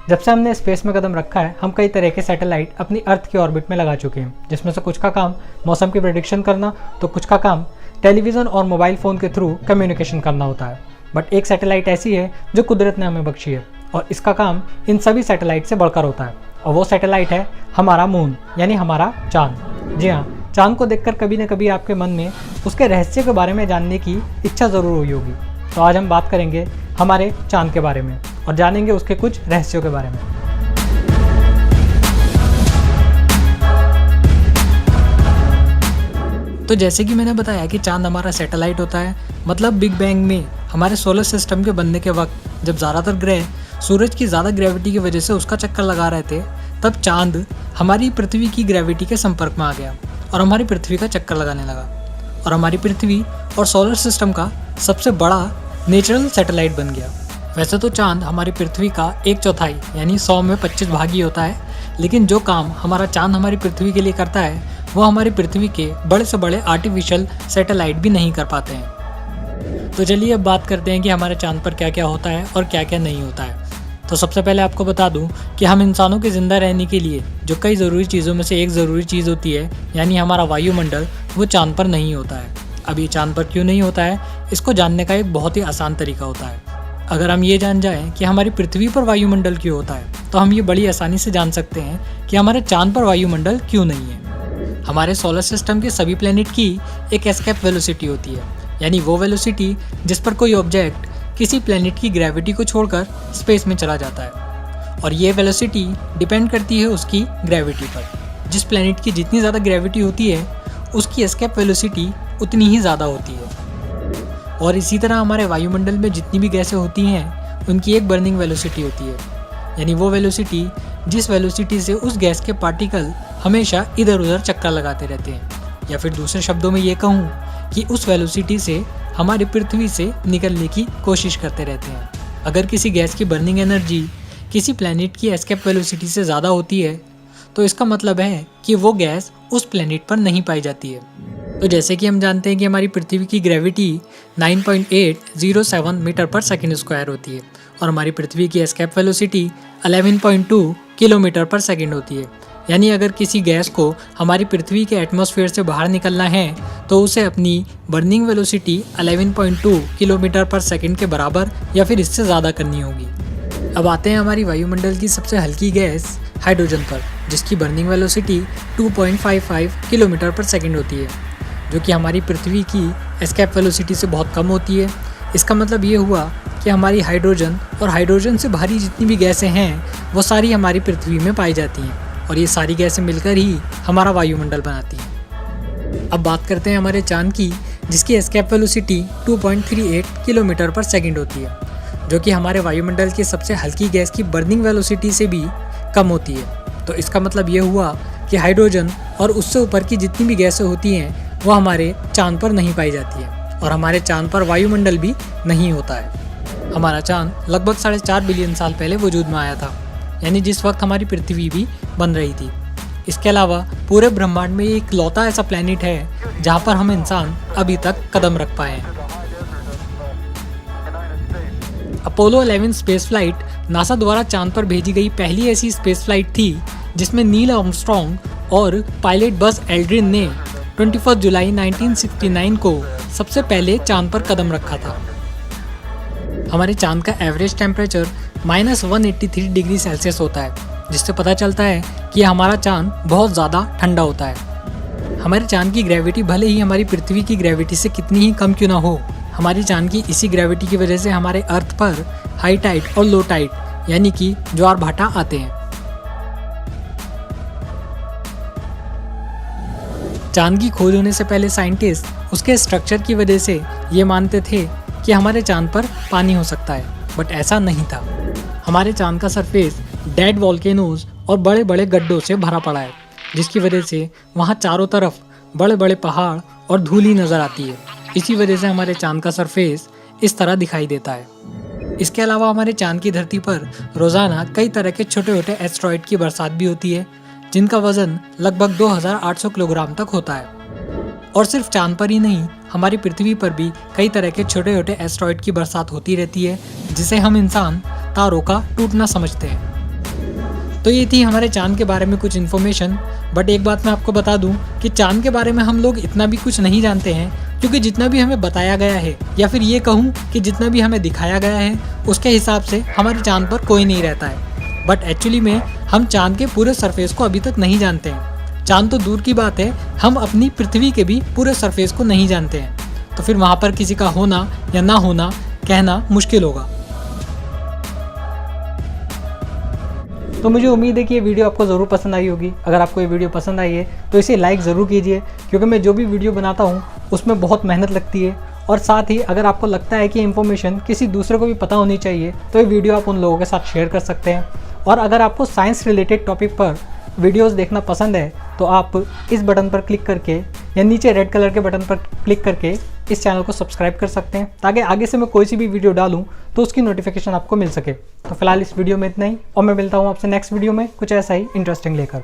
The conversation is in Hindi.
जब से हमने स्पेस में कदम रखा है, हम कई तरह के सैटेलाइट अपनी अर्थ के ऑर्बिट में लगा चुके हैं, जिसमें से कुछ का काम मौसम की प्रेडिक्शन करना तो कुछ का काम टेलीविज़न और मोबाइल फ़ोन के थ्रू कम्युनिकेशन करना होता है। बट एक सैटेलाइट ऐसी है जो कुदरत ने हमें बख्शी है और इसका काम इन सभी सैटेलाइट से बढ़कर होता है, और वो सैटेलाइट है हमारा मून, यानी हमारा चाँद। जी हाँ, चाँद को देखकर कभी न कभी आपके मन में उसके रहस्य के बारे में जानने की इच्छा ज़रूर हुई होगी। तो आज हम बात करेंगे हमारे चाँद के बारे में और जानेंगे उसके कुछ रहस्यों के बारे में। तो जैसे कि मैंने बताया कि चाँद हमारा सैटेलाइट होता है, मतलब बिग बैंग में हमारे सोलर सिस्टम के बनने के वक्त जब ज़्यादातर ग्रह सूरज की ज़्यादा ग्रेविटी की वजह से उसका चक्कर लगा रहे थे, तब चाँद हमारी पृथ्वी की ग्रेविटी के संपर्क में आ गया और हमारी पृथ्वी का चक्कर लगाने लगा और हमारी पृथ्वी और सोलर सिस्टम का सबसे बड़ा नेचुरल सैटेलाइट बन गया। वैसे तो चाँद हमारी पृथ्वी का 1/4 यानी 100 में 25 भाग ही होता है, लेकिन जो काम हमारा चाँद हमारी पृथ्वी के लिए करता है वो हमारी पृथ्वी के बड़े से बड़े आर्टिफिशियल सैटेलाइट भी नहीं कर पाते हैं। तो चलिए अब बात करते हैं कि हमारे चाँद पर क्या क्या होता है और क्या क्या नहीं होता है। तो सबसे पहले आपको बता दूं कि हम इंसानों के ज़िंदा रहने के लिए जो कई ज़रूरी चीज़ों में से एक ज़रूरी चीज़ होती है, यानी हमारा वायुमंडल, वो चाँद पर नहीं होता है। अब ये चाँद पर क्यों नहीं होता है, इसको जानने का एक बहुत ही आसान तरीका होता है। अगर हम ये जान जाएं कि हमारी पृथ्वी पर वायुमंडल क्यों होता है, तो हम ये बड़ी आसानी से जान सकते हैं कि हमारे चाँद पर वायुमंडल क्यों नहीं है। हमारे सोलर सिस्टम के सभी प्लैनेट की एक एस्केप वेलोसिटी होती है, यानी वो वेलोसिटी जिस पर कोई ऑब्जेक्ट किसी प्लैनेट की ग्रेविटी को छोड़कर स्पेस में चला जाता है, और ये वेलोसिटी डिपेंड करती है उसकी ग्रेविटी पर। जिस प्लैनेट की जितनी ज़्यादा ग्रेविटी होती है उसकी एस्केप वेलोसिटी उतनी ही ज़्यादा होती है। और इसी तरह हमारे वायुमंडल में जितनी भी गैसें होती हैं उनकी एक बर्निंग वेलोसिटी होती है, यानी वो वेलोसिटी जिस वेलोसिटी से उस गैस के पार्टिकल हमेशा इधर उधर चक्कर लगाते रहते हैं, या फिर दूसरे शब्दों में ये कहूँ कि उस वेलोसिटी से हमारी पृथ्वी से निकलने की कोशिश करते रहते हैं। अगर किसी गैस की बर्निंग एनर्जी किसी प्लैनेट की एस्केप वेलोसिटी से ज़्यादा होती है तो इसका मतलब है कि वो गैस उस प्लैनेट पर नहीं पाई जाती है। तो जैसे कि हम जानते हैं कि हमारी पृथ्वी की ग्रेविटी 9.807 मीटर पर सेकंड स्क्वायर होती है और हमारी पृथ्वी की एस्केप वेलोसिटी 11.2 किलोमीटर पर सेकंड होती है। यानी अगर किसी गैस को हमारी पृथ्वी के एटमॉस्फेयर से बाहर निकलना है तो उसे अपनी बर्निंग वेलोसिटी 11.2 किलोमीटर पर सेकंड के बराबर या फिर इससे ज़्यादा करनी होगी। अब आते हैं हमारी वायुमंडल की सबसे हल्की गैस हाइड्रोजन पर, जिसकी बर्निंग वेलोसिटी 2.55 किलोमीटर पर सेकंड होती है, जो कि हमारी पृथ्वी की एस्केप वेलोसिटी से बहुत कम होती है। इसका मतलब ये हुआ कि हमारी हाइड्रोजन और हाइड्रोजन से भारी जितनी भी गैसें हैं वो सारी हमारी पृथ्वी में पाई जाती हैं, और ये सारी गैसें मिलकर ही हमारा वायुमंडल बनाती हैं। अब बात करते हैं हमारे चाँद की, जिसकी एस्केप वेलोसिटी 2.38 किलोमीटर पर सेकंड होती है, जो कि हमारे वायुमंडल की सबसे हल्की गैस की बर्निंग वेलोसिटी से भी कम होती है। तो इसका मतलब ये हुआ कि हाइड्रोजन और उससे ऊपर की जितनी भी गैसें होती हैं वो हमारे चाँद पर नहीं पाई जाती है, और हमारे चाँद पर वायुमंडल भी नहीं होता है। हमारा चाँद लगभग 4.5 बिलियन साल पहले वजूद में आया था, यानी जिस वक्त हमारी पृथ्वी भी बन रही थी। इसके अलावा पूरे ब्रह्मांड में एक लौता ऐसा प्लैनेट है जहाँ पर हम इंसान अभी तक कदम रख पाए हैं। अपोलो 11 स्पेस फ्लाइट नासा द्वारा चाँद पर भेजी गई पहली ऐसी स्पेस फ्लाइट थी जिसमें नील आर्मस्ट्रॉन्ग और पायलट बज़ एल्ड्रिन ने 21 जुलाई 1969 को सबसे पहले चाँद पर कदम रखा था। हमारे चाँद का एवरेज टेम्परेचर -183 डिग्री सेल्सियस होता है, जिससे पता चलता है कि हमारा चाँद बहुत ज़्यादा ठंडा होता है। हमारे चाँद की ग्रेविटी भले ही हमारी पृथ्वी की ग्रेविटी से कितनी ही कम क्यों ना हो, हमारी चाँद की इसी ग्रेविटी की वजह से हमारे अर्थ पर हाई टाइड और लो टाइड यानी कि ज्वार भाटा आते हैं। चाँद की खोज होने से पहले साइंटिस्ट उसके स्ट्रक्चर की वजह से ये मानते थे कि हमारे चाँद पर पानी हो सकता है, बट ऐसा नहीं था। हमारे चाँद का सरफेस डेड वॉल्केनोज और बड़े बड़े गड्ढों से भरा पड़ा है, जिसकी वजह से वहाँ चारों तरफ बड़े बड़े पहाड़ और धूली नज़र आती है। इसी वजह से हमारे चाँद का सरफेस इस तरह दिखाई देता है। इसके अलावा हमारे चाँद की धरती पर रोज़ाना कई तरह के छोटे छोटे एस्ट्रॉइड की बरसात भी होती है, जिनका वजन लगभग 2800 किलोग्राम तक होता है। और सिर्फ चाँद पर ही नहीं, हमारी पृथ्वी पर भी कई तरह के छोटे छोटे एस्ट्रॉइड की बरसात होती रहती है, जिसे हम इंसान तारों का टूटना समझते हैं। तो ये थी हमारे चांद के बारे में कुछ इन्फॉर्मेशन। बट एक बात मैं आपको बता दूं कि चांद के बारे में हम लोग इतना भी कुछ नहीं जानते हैं, क्योंकि जितना भी हमें बताया गया है या फिर ये कहूँ कि जितना भी हमें दिखाया गया है उसके हिसाब से हमारे चांद पर कोई नहीं रहता है। बट एक्चुअली में हम चांद के पूरे सरफेस को अभी तक नहीं जानते हैं। चांद तो दूर की बात है, हम अपनी पृथ्वी के भी पूरे सरफेस को नहीं जानते हैं। तो फिर वहाँ पर किसी का होना या ना होना कहना मुश्किल होगा। तो मुझे उम्मीद है कि ये वीडियो आपको ज़रूर पसंद आई होगी। अगर आपको ये वीडियो पसंद आई है तो इसे लाइक ज़रूर कीजिए, क्योंकि मैं जो भी वीडियो बनाता हूँ उसमें बहुत मेहनत लगती है। और साथ ही अगर आपको लगता है कि इन्फॉर्मेशन किसी दूसरे को भी पता होनी चाहिए तो ये वीडियो आप उन लोगों के साथ शेयर कर सकते हैं। और अगर आपको साइंस रिलेटेड टॉपिक पर वीडियोस देखना पसंद है तो आप इस बटन पर क्लिक करके या नीचे रेड कलर के बटन पर क्लिक करके इस चैनल को सब्सक्राइब कर सकते हैं, ताकि आगे से मैं कोई सी भी वीडियो डालूं तो उसकी नोटिफिकेशन आपको मिल सके। तो फिलहाल इस वीडियो में इतना ही, और मैं मिलता हूं आपसे नेक्स्ट वीडियो में कुछ ऐसा ही इंटरेस्टिंग लेकर।